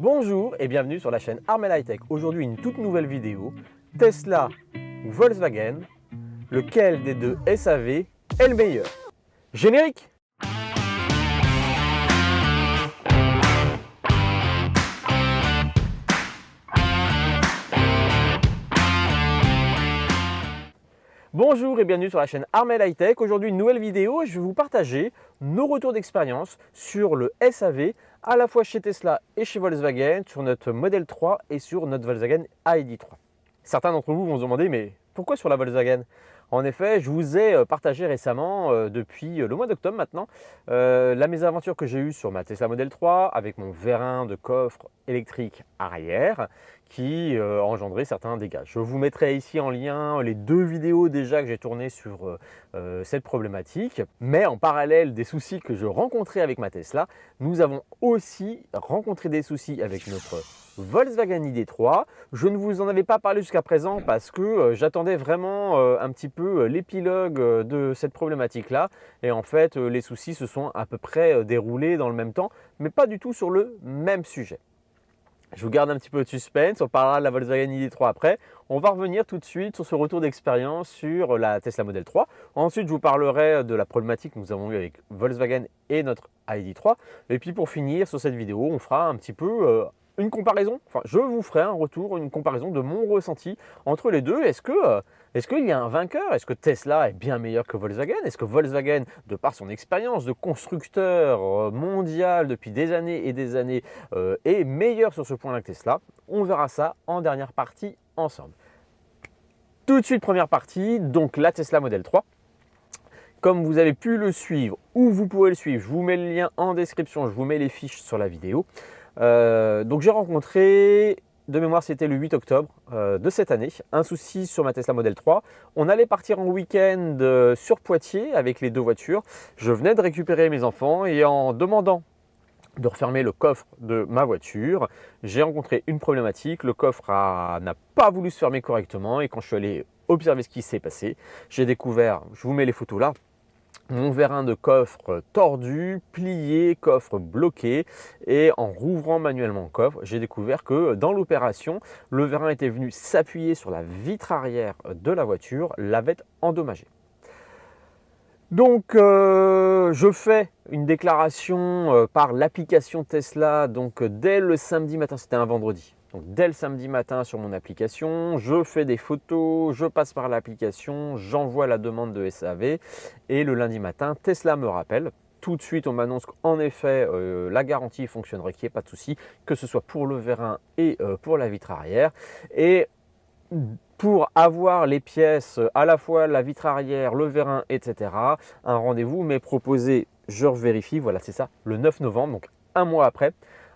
Bonjour et bienvenue sur la chaîne Armel High Tech. Aujourd'hui une toute nouvelle vidéo, Tesla ou Volkswagen, lequel des deux SAV est le meilleur? Générique! Bonjour et bienvenue sur la chaîne Armel High Tech. Aujourd'hui une nouvelle vidéo et je vais vous partager nos retours d'expérience sur le SAV à la fois chez Tesla et chez Volkswagen, sur notre Model 3 et sur notre Volkswagen ID.3. Certains d'entre vous vont se demander mais pourquoi sur la Volkswagen? En effet, je vous ai partagé récemment, depuis le mois d'octobre maintenant, la mésaventure que j'ai eue sur ma Tesla Model 3 avec mon vérin de coffre électrique arrière qui a engendré certains dégâts. Je vous mettrai ici en lien les deux vidéos déjà que j'ai tournées sur cette problématique. Mais en parallèle des soucis que je rencontrais avec ma Tesla, nous avons aussi rencontré des soucis avec notre Volkswagen ID.3. Je ne vous en avais pas parlé jusqu'à présent parce que j'attendais vraiment un petit peu l'épilogue de cette problématique-là. Et en fait, les soucis se sont à peu près déroulés dans le même temps, mais pas du tout sur le même sujet. Je vous garde un petit peu de suspense, on parlera de la Volkswagen ID.3 après. On va revenir tout de suite sur ce retour d'expérience sur la Tesla Model 3. Ensuite, je vous parlerai de la problématique que nous avons eue avec Volkswagen et notre ID.3. Et puis pour finir sur cette vidéo, on fera un petit peu une comparaison. Enfin, je vous ferai un retour, une comparaison de mon ressenti entre les deux. Est-ce qu'il y a un vainqueur? Est-ce que Tesla est bien meilleur que Volkswagen? Est-ce que Volkswagen, de par son expérience de constructeur mondial depuis des années et des années, est meilleur sur ce point-là que Tesla? On verra ça en dernière partie ensemble. Tout de suite, première partie, donc la Tesla Model 3. Comme vous avez pu le suivre ou vous pouvez le suivre, je vous mets le lien en description, je vous mets les fiches sur la vidéo. Donc j'ai rencontré, de mémoire c'était le 8 octobre de cette année, un souci sur ma Tesla Model 3. On allait partir en week-end sur Poitiers avec les deux voitures. Je venais de récupérer mes enfants et en demandant de refermer le coffre de ma voiture, j'ai rencontré une problématique. Le coffre n'a pas voulu se fermer correctement et quand je suis allé observer ce qui s'est passé, j'ai découvert, je vous mets les photos là, mon vérin de coffre tordu, plié, coffre bloqué, et en rouvrant manuellement le coffre, j'ai découvert que dans l'opération, le vérin était venu s'appuyer sur la vitre arrière de la voiture, l'avait endommagé. Donc je fais une déclaration par l'application Tesla donc dès le samedi matin, c'était un vendredi. Donc dès le samedi matin sur mon application, je fais des photos, je passe par l'application, j'envoie la demande de SAV et le lundi matin, Tesla me rappelle. Tout de suite, on m'annonce qu'en effet, la garantie fonctionnerait, qu'il n'y ait pas de souci, que ce soit pour le vérin et pour la vitre arrière. Et pour avoir les pièces, à la fois la vitre arrière, le vérin, etc., un rendez-vous m'est proposé, je vérifie, voilà c'est ça, le 9 novembre, donc un mois après,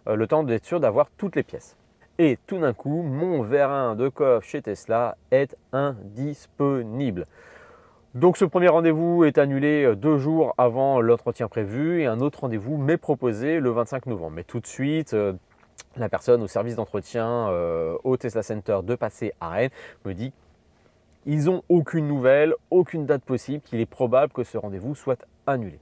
le temps d'être sûr d'avoir toutes les pièces. Et tout d'un coup, mon vérin de coffre chez Tesla est indisponible. Donc ce premier rendez-vous est annulé 2 jours avant l'entretien prévu et un autre rendez-vous m'est proposé le 25 novembre. Mais tout de suite, la personne au service d'entretien au Tesla Center de passer à Rennes me dit qu'ils n'ont aucune nouvelle, aucune date possible, qu'il est probable que ce rendez-vous soit annulé.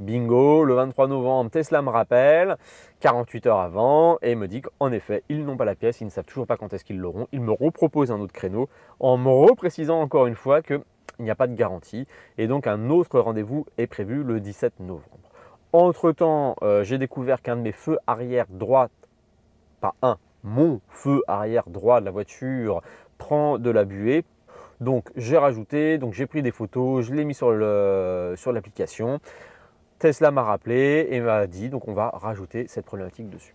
Bingo, le 23 novembre, Tesla me rappelle 48 heures avant et me dit qu'en effet, ils n'ont pas la pièce, ils ne savent toujours pas quand est-ce qu'ils l'auront. Ils me reproposent un autre créneau en me reprécisant encore une fois qu'il n'y a pas de garantie et donc un autre rendez-vous est prévu le 17 novembre. Entre-temps, j'ai découvert qu'un de mes feux arrière droite, mon feu arrière droit de la voiture prend de la buée. Donc j'ai rajouté, donc j'ai pris des photos, je l'ai mis sur l'application. Tesla m'a rappelé et m'a dit donc on va rajouter cette problématique dessus.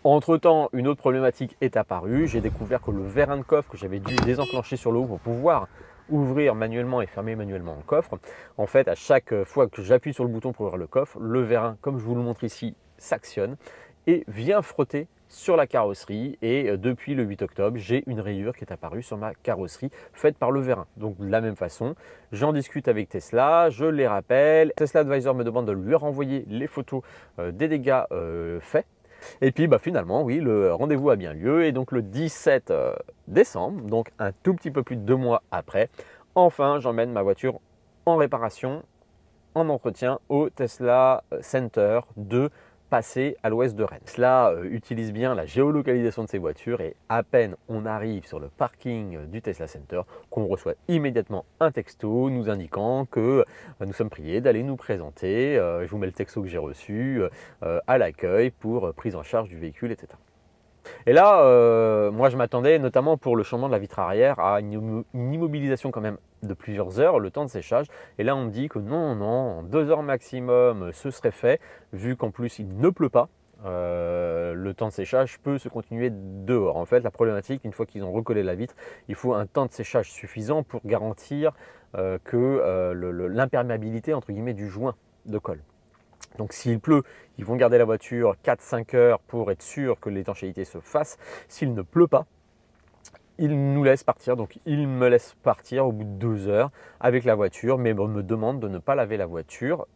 Entre-temps, une autre problématique est apparue. J'ai découvert que le vérin de coffre que j'avais dû désenclencher sur le haut pour pouvoir ouvrir manuellement et fermer manuellement le coffre, en fait, à chaque fois que j'appuie sur le bouton pour ouvrir le coffre, le vérin, comme je vous le montre ici, s'actionne et vient frotter sur la carrosserie. Et depuis le 8 octobre, j'ai une rayure qui est apparue sur ma carrosserie faite par le vérin. Donc de la même façon, j'en discute avec Tesla, je les rappelle. Tesla Advisor me demande de lui renvoyer les photos des dégâts faits. Et puis finalement, oui, le rendez-vous a bien lieu et donc le 17 décembre, donc un tout petit peu plus de 2 mois après, enfin j'emmène ma voiture en réparation, en entretien au Tesla Center de passer à l'ouest de Rennes. Cela utilise bien la géolocalisation de ces voitures et à peine on arrive sur le parking du Tesla Center qu'on reçoit immédiatement un texto nous indiquant que nous sommes priés d'aller nous présenter, je vous mets le texto que j'ai reçu, à l'accueil pour prise en charge du véhicule, etc. Et là, moi je m'attendais notamment pour le changement de la vitre arrière à une immobilisation quand même de plusieurs heures, le temps de séchage. Et là on me dit que non, en 2 heures maximum ce serait fait, vu qu'en plus il ne pleut pas. Le temps de séchage peut se continuer dehors. En fait, la problématique, une fois qu'ils ont recollé la vitre, il faut un temps de séchage suffisant pour garantir que l'imperméabilité entre guillemets du joint de colle. Donc s'il pleut, ils vont garder la voiture 4-5 heures pour être sûr que l'étanchéité se fasse. S'il ne pleut pas, ils nous laissent partir. Donc ils me laissent partir au bout de 2 heures avec la voiture, mais on me demande de ne pas laver la voiture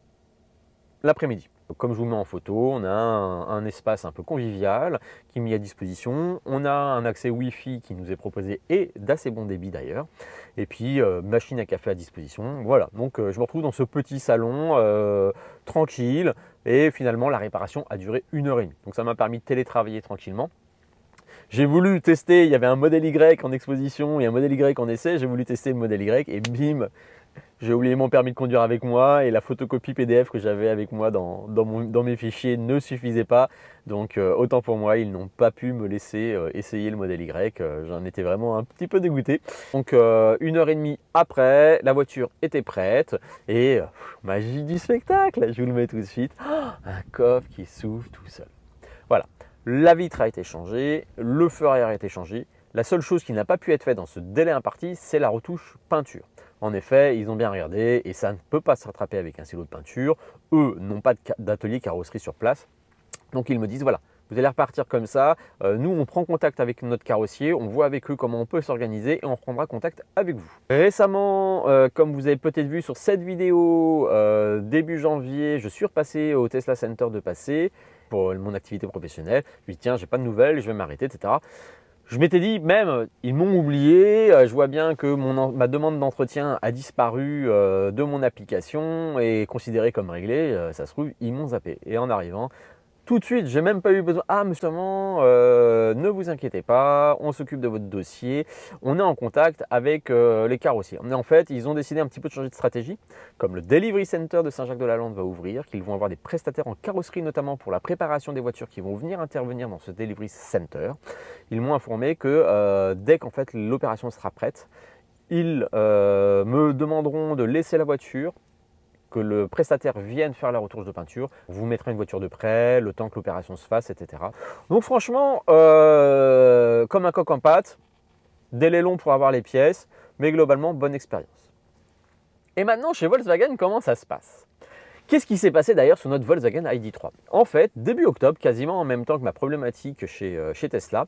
l'après-midi. Comme je vous mets en photo, on a un espace un peu convivial qui est mis à disposition. On a un accès Wi-Fi qui nous est proposé et d'assez bon débit d'ailleurs. Et puis machine à café à disposition. Voilà, donc je me retrouve dans ce petit salon tranquille. Et finalement, la réparation a duré 1h30. Donc ça m'a permis de télétravailler tranquillement. J'ai voulu tester, il y avait un modèle Y en exposition et un modèle Y en essai. J'ai voulu tester le modèle Y et bim, j'ai oublié mon permis de conduire avec moi et la photocopie PDF que j'avais avec moi dans mes fichiers ne suffisait pas. Donc autant pour moi, ils n'ont pas pu me laisser essayer le modèle Y. J'en étais vraiment un petit peu dégoûté. Donc 1h30 après, la voiture était prête et magie du spectacle, je vous le mets tout de suite. Un coffre qui s'ouvre tout seul. Voilà, la vitre a été changée, le feu arrière a été changé. La seule chose qui n'a pas pu être faite dans ce délai imparti, c'est la retouche peinture. En effet, ils ont bien regardé et ça ne peut pas se rattraper avec un silo de peinture. Eux n'ont pas d'atelier carrosserie sur place. Donc ils me disent voilà, vous allez repartir comme ça. Nous, on prend contact avec notre carrossier, on voit avec eux comment on peut s'organiser et on reprendra contact avec vous. Récemment, comme vous avez peut-être vu sur cette vidéo, début janvier, je suis repassé au Tesla Center de Passé pour mon activité professionnelle. Je me dis tiens, j'ai pas de nouvelles, je vais m'arrêter, etc. Je m'étais dit même, ils m'ont oublié, je vois bien que ma demande d'entretien a disparu de mon application et est considérée comme réglée, ça se trouve, ils m'ont zappé. Et en arrivant, tout de suite, j'ai même pas eu besoin. Ah, mais justement, ne vous inquiétez pas, on s'occupe de votre dossier. On est en contact avec les carrossiers. En fait, ils ont décidé un petit peu de changer de stratégie. Comme le Delivery Center de Saint-Jacques-de-la-Lande va ouvrir, qu'ils vont avoir des prestataires en carrosserie, notamment pour la préparation des voitures qui vont venir intervenir dans ce Delivery Center. Ils m'ont informé que dès qu'en fait l'opération sera prête, ils me demanderont de laisser la voiture, que le prestataire vienne faire la retouche de peinture, vous mettrez une voiture de prêt, le temps que l'opération se fasse, etc. Donc franchement, comme un coq en pâte, délai long pour avoir les pièces, mais globalement, bonne expérience. Et maintenant, chez Volkswagen, comment ça se passe? Qu'est-ce qui s'est passé d'ailleurs sur notre Volkswagen ID.3? En fait, début octobre, quasiment en même temps que ma problématique chez Tesla,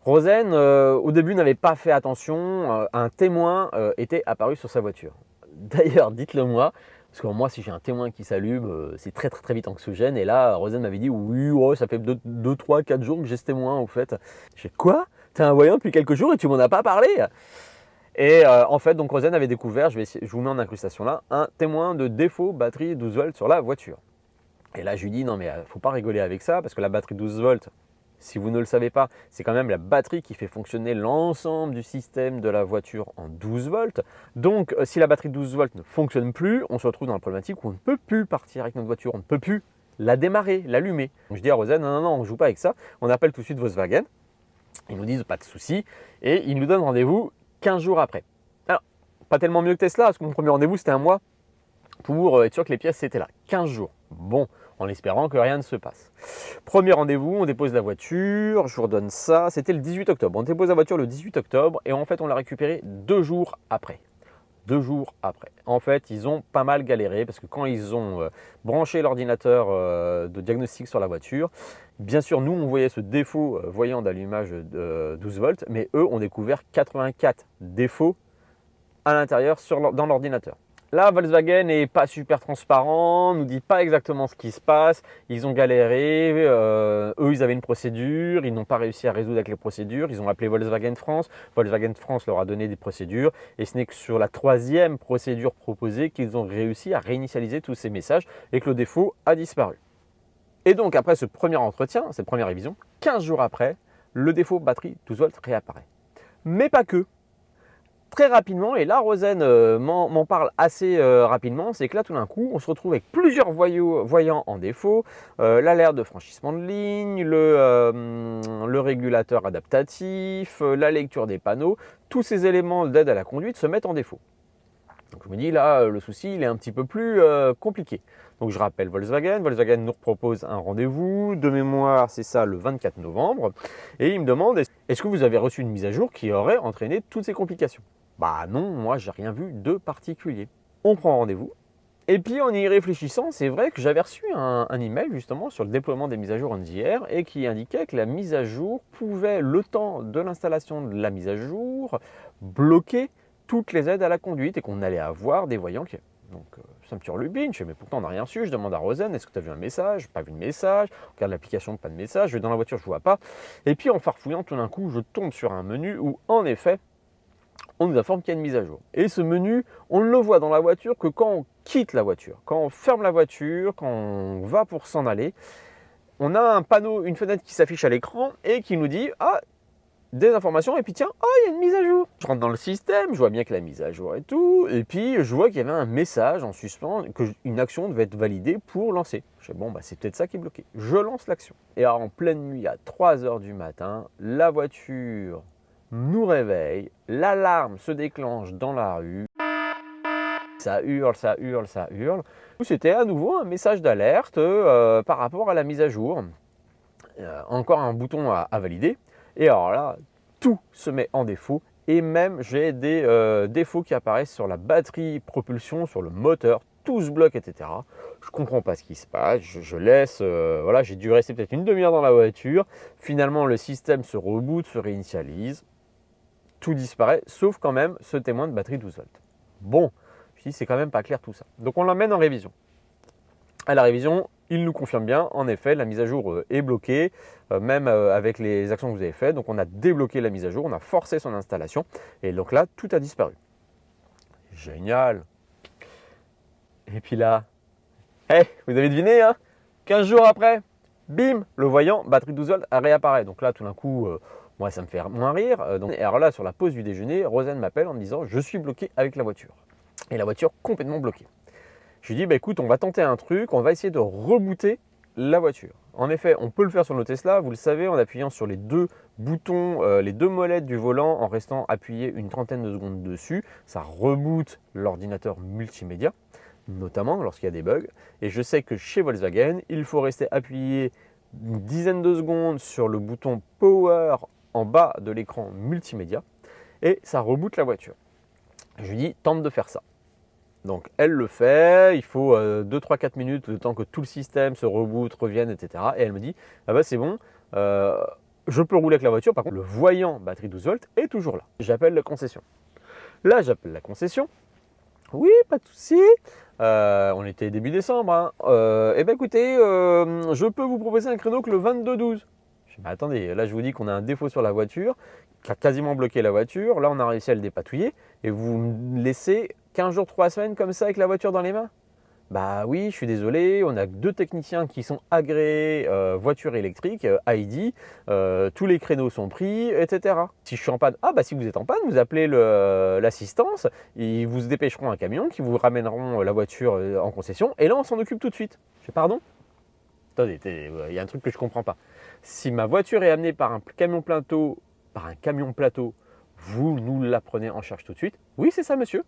Rosen, au début, n'avait pas fait attention, un témoin était apparu sur sa voiture. D'ailleurs, dites-le moi, parce que moi, si j'ai un témoin qui s'allume, c'est très vite anxiogène. Et là, Rosen m'avait dit, oui, oh, ça fait 2, 3, 4 jours que j'ai ce témoin, au fait. J'ai dit, quoi? T'es un voyant depuis quelques jours et tu m'en as pas parlé? Et en fait, donc Rosen avait découvert, je vous mets en incrustation là, un témoin de défaut batterie 12 volts sur la voiture. Et là, je lui dis, non mais faut pas rigoler avec ça, parce que la batterie 12 volts, si vous ne le savez pas, c'est quand même la batterie qui fait fonctionner l'ensemble du système de la voiture en 12 volts. Donc, si la batterie 12 volts ne fonctionne plus, on se retrouve dans la problématique où on ne peut plus partir avec notre voiture, on ne peut plus la démarrer, l'allumer. Donc, je dis à Rosen, non, on ne joue pas avec ça. On appelle tout de suite Volkswagen. Ils nous disent, pas de souci. Et ils nous donnent rendez-vous 15 jours après. Alors, pas tellement mieux que Tesla, parce que mon premier rendez-vous, c'était un mois pour être sûr que les pièces étaient là. 15 jours. Bon, en espérant que rien ne se passe. Premier rendez-vous, on dépose la voiture, je vous redonne ça, c'était le 18 octobre. On dépose la voiture le 18 octobre et en fait on l'a récupérée 2 jours après. 2 jours après. En fait, ils ont pas mal galéré parce que quand ils ont branché l'ordinateur de diagnostic sur la voiture, bien sûr, nous, on voyait ce défaut voyant d'allumage de 12 volts, mais eux ont découvert 84 défauts à l'intérieur dans l'ordinateur. Là, Volkswagen n'est pas super transparent, nous dit pas exactement ce qui se passe. Ils ont galéré, eux ils avaient une procédure, ils n'ont pas réussi à résoudre avec les procédures. Ils ont appelé Volkswagen France. Volkswagen France leur a donné des procédures et ce n'est que sur la 3e procédure proposée qu'ils ont réussi à réinitialiser tous ces messages et que le défaut a disparu. Et donc après ce premier entretien, cette première révision, 15 jours après, le défaut batterie 12 volts réapparaît. Mais pas que. Très rapidement, et là Rosen m'en parle assez rapidement, c'est que là tout d'un coup on se retrouve avec plusieurs voyants en défaut, l'alerte de franchissement de ligne, le régulateur adaptatif, la lecture des panneaux, tous ces éléments d'aide à la conduite se mettent en défaut. Donc je me dis là le souci il est un petit peu plus compliqué. Donc je rappelle Volkswagen nous propose un rendez-vous, de mémoire c'est ça le 24 novembre, et il me demande est-ce que vous avez reçu une mise à jour qui aurait entraîné toutes ces complications? Bah non, moi j'ai rien vu de particulier. On prend rendez-vous. Et puis en y réfléchissant, c'est vrai que j'avais reçu un email justement sur le déploiement des mises à jour NDR et qui indiquait que la mise à jour pouvait, le temps de l'installation de la mise à jour, bloquer toutes les aides à la conduite et qu'on allait avoir des voyants qui... Donc ça me turlupine, je fais mais pourtant on n'a rien reçu, je demande à Rosen, est-ce que tu as vu un message? Pas vu de message, on regarde l'application, pas de message, je vais dans la voiture, je ne vois pas. Et puis en farfouillant tout d'un coup, je tombe sur un menu où en effet, on nous informe qu'il y a une mise à jour. Et ce menu, on ne le voit dans la voiture que quand on quitte la voiture. Quand on ferme la voiture, quand on va pour s'en aller, on a un panneau, une fenêtre qui s'affiche à l'écran et qui nous dit « Ah, des informations, et puis tiens, oh, il y a une mise à jour !» Je rentre dans le système, je vois bien que la mise à jour et tout, et puis je vois qu'il y avait un message en suspens, qu'une action devait être validée pour lancer. Je dis « Bon, bah, c'est peut-être ça qui est bloqué. » Je lance l'action. Et alors, en pleine nuit, à 3 h du matin, la voiture nous réveille, l'alarme se déclenche dans la rue, ça hurle, ça hurle, ça hurle. C'était à nouveau un message d'alerte par rapport à la mise à jour. Encore un bouton à valider. Et alors là, tout se met en défaut. Et même j'ai des défauts qui apparaissent sur la batterie propulsion, sur le moteur. Tout se bloque, etc. Je ne comprends pas ce qui se passe. Je laisse, voilà, j'ai dû rester peut-être une demi-heure dans la voiture. Finalement, le système se reboot, se réinitialise. Tout disparaît, sauf quand même ce témoin de batterie 12 volts. Bon, je dis c'est quand même pas clair tout ça. Donc on l'emmène en révision. À la révision, il nous confirme bien, en effet, la mise à jour est bloquée, même avec les actions que vous avez faites. Donc on a débloqué la mise à jour, on a forcé son installation, et donc là, tout a disparu. Génial. Et puis là, hey, vous avez deviné, hein, 15 jours après, bim, le voyant batterie 12 volts réapparaît. Donc là, tout d'un coup, moi, ça me fait moins rire. Et alors là, sur la pause du déjeuner, Rosen m'appelle en me disant « Je suis bloqué avec la voiture. » Et la voiture complètement bloquée. Je lui dis bah, « Écoute, on va tenter un truc, on va essayer de rebooter la voiture. » En effet, on peut le faire sur nos Tesla, vous le savez, en appuyant sur les deux boutons, les deux molettes du volant, en restant appuyé une trentaine de secondes dessus. Ça reboot l'ordinateur multimédia, notamment lorsqu'il y a des bugs. Et je sais que chez Volkswagen, il faut rester appuyé une dizaine de secondes sur le bouton Power en bas de l'écran multimédia et ça reboot la voiture. Je lui dis tente de faire ça. Donc elle le fait, il faut 2, 3, 4 minutes le temps que tout le système se reboot, revienne, etc. Et elle me dit ah bah c'est bon, je peux rouler avec la voiture, par contre le voyant batterie 12 volts est toujours là. J'appelle la concession. Là j'appelle la concession. Oui, pas de souci. On était début décembre. Hein. Eh bien écoutez, je peux vous proposer un créneau que le 22-12. Je dis, mais attendez, là je vous dis qu'on a un défaut sur la voiture, qui a quasiment bloqué la voiture. Là on a réussi à le dépatouiller. Et vous me laissez 15 jours, 3 semaines comme ça avec la voiture dans les mains? Bah oui, je suis désolé, on a 2 techniciens qui sont agréés voiture électrique, ID, tous les créneaux sont pris, etc. Si je suis en panne, ah bah si vous êtes en panne, vous appelez l'assistance, ils vous dépêcheront un camion qui vous ramèneront la voiture en concession, et là on s'en occupe tout de suite. Je fais pardon? Attendez, il y a un truc que je ne comprends pas. Si ma voiture est amenée par un camion plateau, vous nous la prenez en charge tout de suite? Oui, c'est ça monsieur.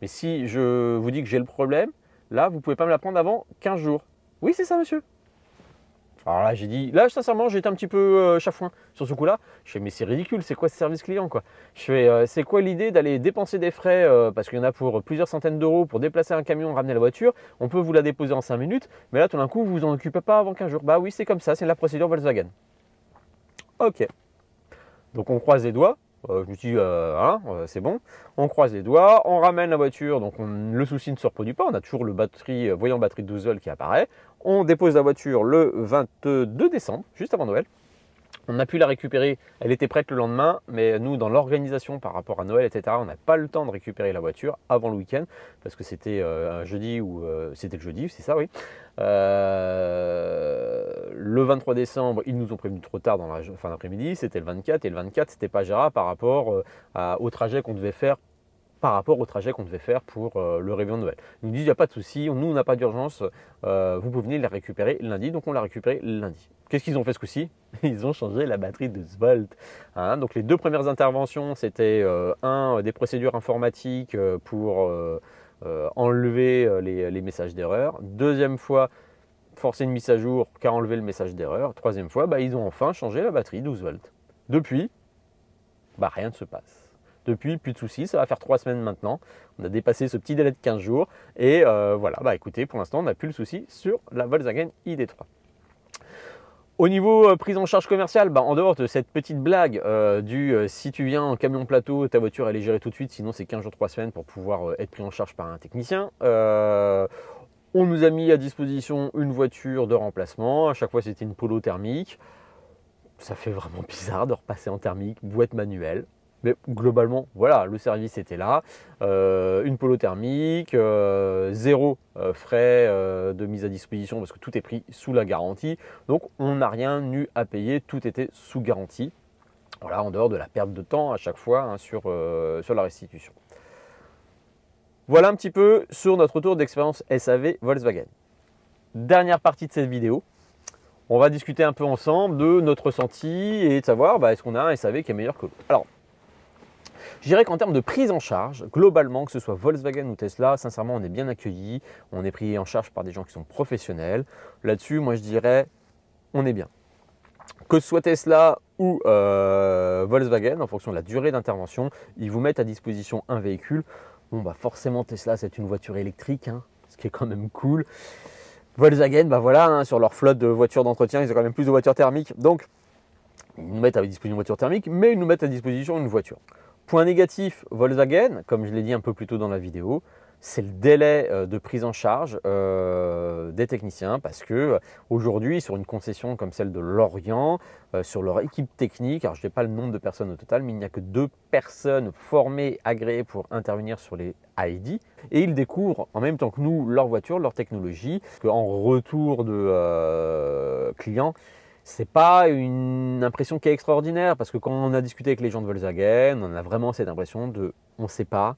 Mais si je vous dis que j'ai le problème, là, vous ne pouvez pas me la prendre avant 15 jours. Oui, c'est ça, monsieur. Alors là, j'ai dit, là, sincèrement, j'ai été un petit peu chafouin sur ce coup-là. Je fais, mais c'est ridicule, c'est quoi ce service client, quoi? Je fais, c'est quoi l'idée d'aller dépenser des frais, parce qu'il y en a pour plusieurs centaines d'euros pour déplacer un camion, ramener la voiture. On peut vous la déposer en 5 minutes, mais là, tout d'un coup, vous vous en occupez pas avant 15 jours. Bah oui, c'est comme ça, c'est la procédure Volkswagen. Ok. Donc on croise les doigts. Je me dis, c'est bon. On croise les doigts, on ramène la voiture, donc le souci ne se reproduit pas. On a toujours le voyant batterie de 12 volts qui apparaît. On dépose la voiture le 22 décembre, juste avant Noël. On a pu la récupérer, elle était prête le lendemain, mais nous, dans l'organisation par rapport à Noël, etc., on n'a pas le temps de récupérer la voiture avant le week-end, parce que c'était un jeudi, ou c'était le jeudi, c'est ça, oui. Le 23 décembre, ils nous ont prévenu trop tard dans la fin d'après-midi, c'était le 24, et le 24, c'était pas gérable par rapport au trajet qu'on devait faire pour le réveillon de Noël. Ils nous disent, il n'y a pas de souci, nous, on n'a pas d'urgence, vous pouvez venir les récupérer lundi, donc on l'a récupéré lundi. Qu'est-ce qu'ils ont fait ce coup-ci? Ils ont changé la batterie de 12 volts. Hein, donc les deux premières interventions, c'était des procédures informatiques pour enlever les messages d'erreur. Deuxième fois, forcer une mise à jour qui a enlevé le message d'erreur. Troisième fois, ils ont enfin changé la batterie 12 volts. Depuis, rien ne se passe. Depuis, plus de soucis, ça va faire 3 semaines maintenant. On a dépassé ce petit délai de 15 jours. Et voilà, écoutez, pour l'instant, on n'a plus le souci sur la Volkswagen ID3. Au niveau prise en charge commerciale, en dehors de cette petite blague si tu viens en camion plateau, ta voiture elle est gérée tout de suite, sinon c'est 15 jours, 3 semaines pour pouvoir être pris en charge par un technicien. On nous a mis à disposition une voiture de remplacement. À chaque fois, c'était une Polo thermique. Ça fait vraiment bizarre de repasser en thermique, boîte manuelle. Mais globalement, voilà, le service était là. Une Polo thermique, zéro frais de mise à disposition parce que tout est pris sous la garantie. Donc, on n'a rien eu à payer, tout était sous garantie. Voilà, en dehors de la perte de temps à chaque fois sur la restitution. Voilà un petit peu sur notre retour d'expérience SAV Volkswagen. Dernière partie de cette vidéo. On va discuter un peu ensemble de notre ressenti et de savoir est-ce qu'on a un SAV qui est meilleur que l'autre. Alors, je dirais qu'en termes de prise en charge, globalement, que ce soit Volkswagen ou Tesla, sincèrement, on est bien accueillis. On est pris en charge par des gens qui sont professionnels. Là-dessus, moi, je dirais, on est bien. Que ce soit Tesla ou Volkswagen, en fonction de la durée d'intervention, ils vous mettent à disposition un véhicule. Bon, forcément, Tesla, c'est une voiture électrique, ce qui est quand même cool. Volkswagen, voilà, sur leur flotte de voitures d'entretien, ils ont quand même plus de voitures thermiques. Donc, ils nous mettent à disposition une voiture thermique, mais ils nous mettent à disposition une voiture. Point négatif, Volkswagen, comme je l'ai dit un peu plus tôt dans la vidéo, c'est le délai de prise en charge des techniciens parce que aujourd'hui, sur une concession comme celle de Lorient, sur leur équipe technique, alors je n'ai pas le nombre de personnes au total, mais il n'y a que 2 personnes formées, agréées pour intervenir sur les ID et ils découvrent en même temps que nous leur voiture, leur technologie, en retour de clients. C'est pas une impression qui est extraordinaire parce que quand on a discuté avec les gens de Volkswagen, on a vraiment cette impression de on ne sait pas,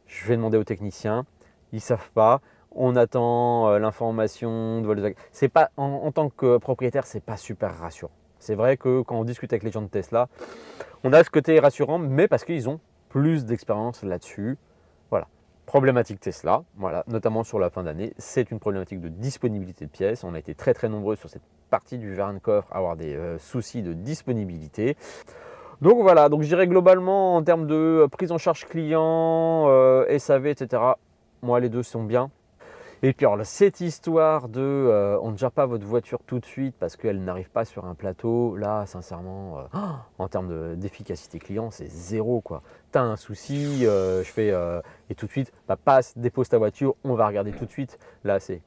je vais demander aux techniciens, ils ne savent pas, on attend l'information de Volkswagen. C'est pas, en tant que propriétaire, c'est pas super rassurant. C'est vrai que quand on discute avec les gens de Tesla, on a ce côté rassurant, mais parce qu'ils ont plus d'expérience là-dessus. Voilà. Problématique Tesla, voilà, notamment sur la fin d'année, c'est une problématique de disponibilité de pièces. On a été très nombreux sur cette partie du verre de coffre à avoir des soucis de disponibilité. Donc voilà, donc je dirais globalement en termes de prise en charge client, SAV, etc. Moi les deux sont bien. Et puis alors cette histoire de on ne gère pas votre voiture tout de suite parce qu'elle n'arrive pas sur un plateau, là sincèrement, en termes d'efficacité client, c'est zéro quoi. Tu as un souci, et tout de suite, passe, dépose ta voiture, on va regarder tout de suite. Là c'est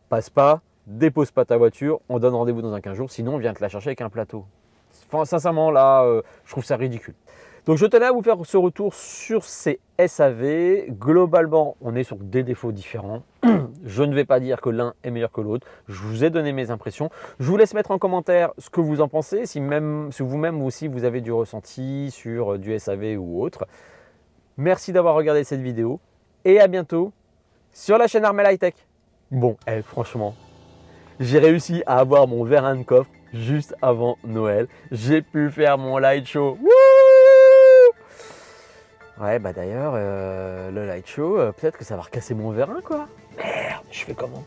passe pas, dépose pas ta voiture, on donne rendez-vous dans un 15 jours, sinon on vient te la chercher avec un plateau. Enfin, sincèrement, là, je trouve ça ridicule. Donc, je tenais à vous faire ce retour sur ces SAV. Globalement, on est sur des défauts différents. Je ne vais pas dire que l'un est meilleur que l'autre. Je vous ai donné mes impressions. Je vous laisse mettre en commentaire ce que vous en pensez, si vous-même aussi vous avez du ressenti sur du SAV ou autre. Merci d'avoir regardé cette vidéo et à bientôt sur la chaîne Armel High Tech. Bon, franchement, j'ai réussi à avoir mon verre de coffre juste avant Noël. J'ai pu faire mon light show. Wouh! Ouais, d'ailleurs, le light show, peut-être que ça va recasser mon verre quoi. Merde, je fais comment?